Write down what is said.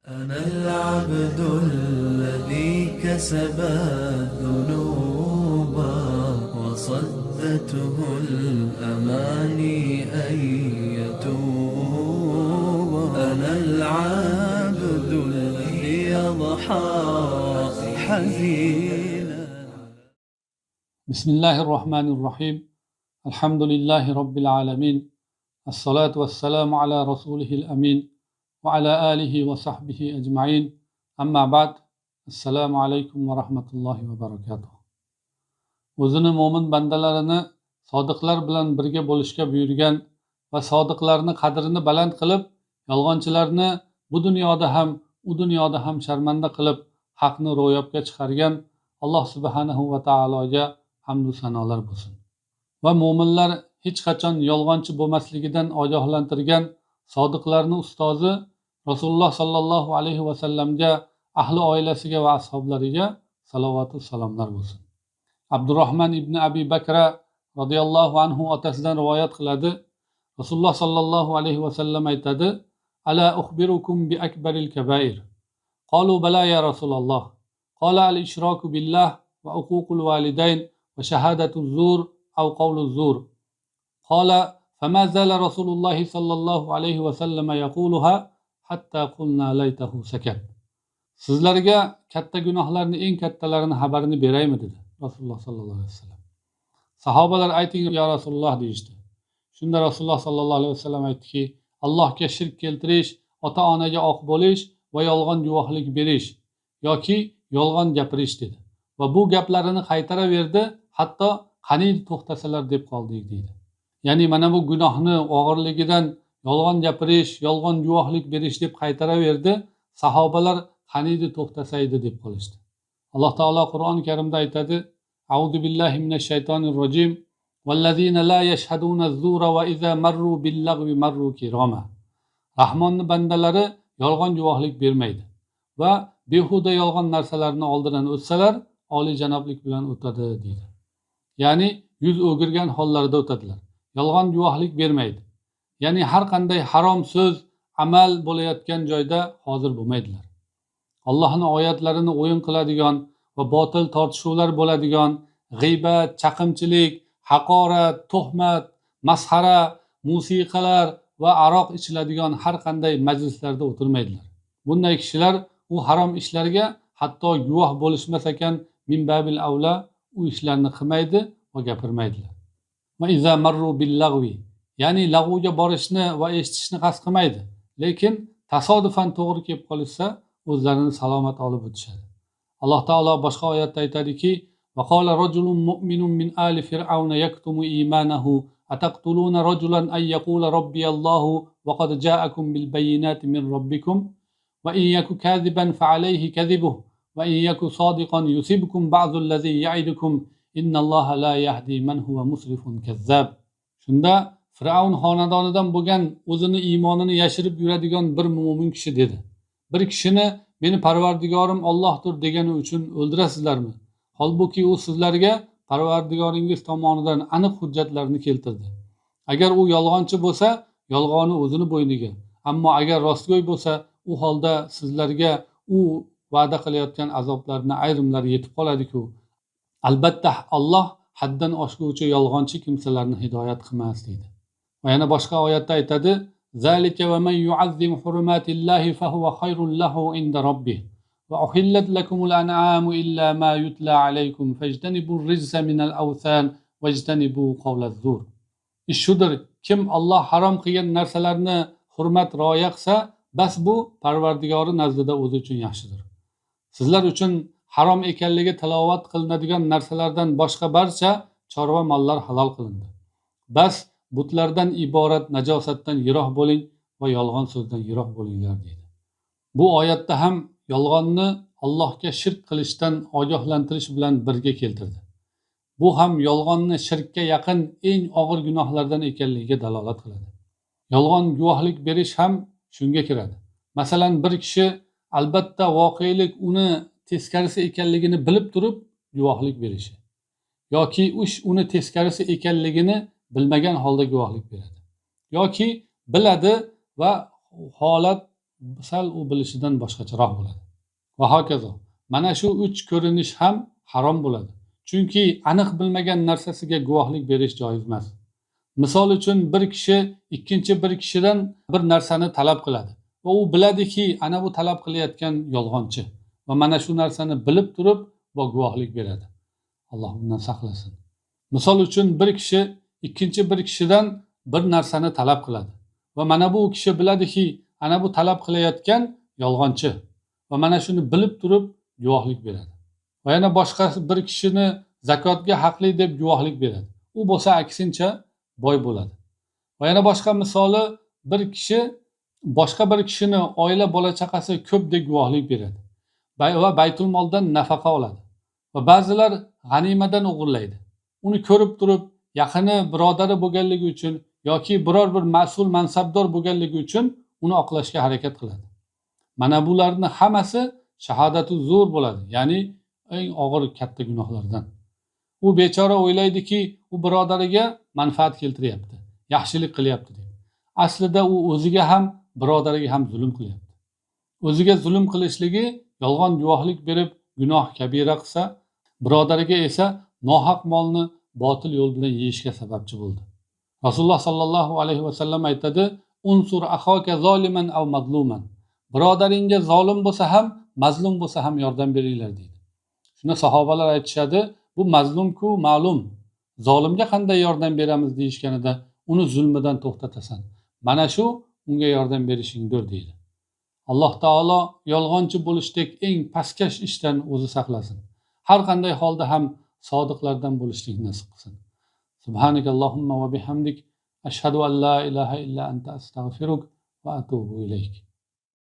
أنا العبد الذي كسب الذنوب وصدته الأماني أن يتوب. أنا العبد الذي يضحى حزينا. بسم الله الرحمن الرحيم. الحمد لله رب العالمين. الصلاة والسلام على رسوله الأمين وعلى آله وصحبه أجمعين. أما بعد. السلام عليكم ورحمة الله وبركاته. O'zini mo'min bandalarini sodiqlar bilan birga bo'lishga buyurgan va sodiqlarni qadrini baland qilib, yolg'onchilarni bu dunyoda ham, u dunyoda ham sharmanda qilib, haqni ro'yobga chiqargan Alloh subhanahu va taologa hamd va sanolar bo'lsin. Va mo'minlar hech qachon yolg'onchi bo'lmasligidan ogohlantirgan sodiqlarni ustozi Rasululloh sallallohu alayhi va sallamga, ahli oilasiga va ashablariga salovat va salomlar bo'lsin. Abdurrahman ibn Abi Bakra radhiyallohu anhu otasidan rivoyat qiladi. Rasululloh sallallohu alayhi va sallam aytadi: "Ala ukhbirukum bi akbaril kabair?" Qalu bala ya Rasululloh. Qala al-ishraku billah wa uququl walidayn wa shahadatu zur aw qawlu zur. Qala fama zala Rasululloh sallallohu alayhi va sallam yaquluha hatta qulna laytahu sakat. Sizlarga katta gunohlarning eng kattalarini xabarini beraymi dedi Rasululloh sallallohu alayhi vasallam. Sahobalar ayting ya Rasululloh deyishdi. Shunda Rasululloh sallallohu alayhi vasallam aytdiki: Allohga shirk keltirish, ota-onaga oq bo'lish va yolg'on guvohlik berish yoki yolg'on gapirish dedi. Va bu gaplarini qaytaraverdi, hatto qaniydi to'xtasalar deb qoldik deydi. Ya'ni mana bu gunohni og'irligidan yolg'on gapirish, yolg'on guvohlik berish deb qaytaraverdi. Sahobalar qaniydi to'xtasaydi deb qolishdi. Alloh taolo Qur'oni Karimda aytadi: A'udhu billahi minash shaytonir rojim. Vallazina la yashhaduna az-zura va iza marru bil-lagwi marru kirama. Rahmonning bandalari yolg'on guvohlik bermaydi va behuda yolg'on narsalarni oldidan o'tsalar, olijanoblik bilan o'tadi deydi. Ya'ni yuz o'girgan hollarda o'tadilar. Yolg'on guvohlik bermaydi. Ya'ni har qanday harom so'z, amal bo'layotgan joyda hozir bo'lmaydilar. Allohning oyatlarini o'yin qiladigan va botil tortishuvlar bo'ladigan g'iybat, chaqimchilik, haqorat, tuhmat, masxara, musiqalar va aroq ichiladigan har qanday majlislarda o'tirmaydilar. Bunday kishilar u harom ishlarga hatto guvoh bo'lishmas ekan min babil avla u ishlarni qilmaydi va gapirmaydilar. Va iza marru bil lagwi, ya'ni lag'vga borishni va eshitishni qasd qilmaydi, lekin tasodifan to'g'ri kelib qolsa o'zlarini salomat olib o'tishadi. Alloh taolo boshqa oyatda aytadiki: "Va qala rajulun mu'minun min ali fir'auna yaktumu imanahu ataqtuluna rajulan ay yaqula robbiyallohu va qad ja'akum bil bayyinati min robbikum va in yaku kaziban fa alayhi kadhibuhu va in yaku sodiqan yusibkum ba'du allazi ya'idukum innalloha la yahdi man huwa musrifun kazzab." Shunda Fir'avn xonadonidan bo'lgan o'zini iymonini yashirib yuradigan bir mo'min kishi dedi: "Bir kishini meni Parvardigorim Allohdir degani uchun o'ldirasizlarmi? Holbuki u sizlarga Parvardigoringiz tomonidan aniq hujjatlarni keltirdi. Agar u yolg'onchi bo'lsa, yolg'oni o'zini bo'yniga. Ammo agar rostgo'y bo'lsa, u holda sizlarga u va'da qilayotgan azoblarni ayrimlari yetib qoladi-ku. Albatta Alloh haddan oshguvchi yolg'onchi kimsalarni hidoyat qilmas" deydi. Va yana boshqa oyatda aytadi: "Zalika va man yu'azzim hurumatillahi fa huwa khayrun lahu inda rabbih va uhillat lakumul an'amu illa ma yutla alaykum fajtanibur rijsa minal awsan wajtanibu qawlaz zur." Ish shudir, kim Alloh harom qilgan narsalarni hurmat rioya qilsa, bas bu Parvardigori nazdida o'zi uchun yaxshidir. Sizlar uchun harom ekanligi tilovat qilinadigan narsalardan boshqa barcha chorva mollar halol qilindi. Bas butlardan iborat najosatdan yiroq bo'ling va yolg'on so'zdan yiroq bo'linglar deydi. Bu oyatda ham yolg'onni Allohga shirk qilishdan ogohlantirish bilan birga keltirdi. Bu ham yolg'onni shirkka yaqin eng og'ir gunohlardan ekanligiga dalolat qiladi. Yolg'on guvohlik berish ham shunga kiradi. Masalan, bir kishi albatta voqelik uni teskarisi ekanligini bilib turib guvohlik berishi yoki uni teskarisi ekanligini bilmagan holda guvohlik beradi yoki biladi va holat sal u bilishidan boshqacharoq bo'ladi. Va hokazo. Mana shu 3 ko'rinish ham harom bo'ladi. Chunki aniq bilmagan narsasiga guvohlik berish joiz emas. Misol uchun bir kishi ikkinchi bir kishidan bir narsani talab qiladi va u biladiki, ana bu talab qilayotgan yolg'onchi va mana shu narsani bilib turib va guvohlik beradi. Alloh bundan saqlasin. Misol uchun bir kishi ikkinchi bir kishidan bir narsani talab qiladi va mana bu kishi biladiki, ana bu talab qilayotgan yolg'onchi va mana shuni bilib turib guvohlik beradi. Va yana boshqa bir kishini zakotga haqli deb guvohlik beradi. U bo'lsa aksincha boy bo'ladi. Va yana boshqa misoli, bir kishi boshqa bir kishini oila bola chaqasi ko'p deb guvohlik beradi va baytul moldan nafaqa oladi. Va ba'zilar g'animadan o'g'irlaydi. Uni ko'rib turib, yaqini birodari bo'lganligi uchun yoki biror bir mas'ul mansabdor bo'lganligi uchun uni oqlashga harakat qiladi. Mana bularning hammasi shahodatu zur bo'ladi, ya'ni eng og'ir katta gunohlardan. U bechora o'ylaydiki, u birodariga manfaat keltiryapti, yaxshilik qilyapti deb. Aslida u o'ziga ham, birodariga ham zulm qilyapti. O'ziga zulm qilishligi, yolg'on guvohlik berib gunoh kabira qilsa, birodariga esa nohaq molni botil yo'l bilan yeyishga sababchi bo'ldi. Rasululloh sallallohu alayhi va sallam aytadi: "Unsur akhaka zoliman aw mazluman." Birodaringga zolim bo'lsa ham, mazlum bo'lsa ham yordam beringlar deydi. Shunda sahobalar aytishadi, bu mazlum-ku ma'lum. Zolimga qanday yordam beramiz deyishganida, uni zulmidan to'xtatasan. Mana shu unga yordam berishingdir deydi. Alloh taolo yolg'onchi bo'lishdek eng pastkash ishdan o'zi saqlasin. Har qanday holda ham sodiqlardan bo'lishlikni nasib qilsin. Subhanakallohumma va bihamdik ashhadu an la ilaha illa anta astaghfiruk va atubu ilayk.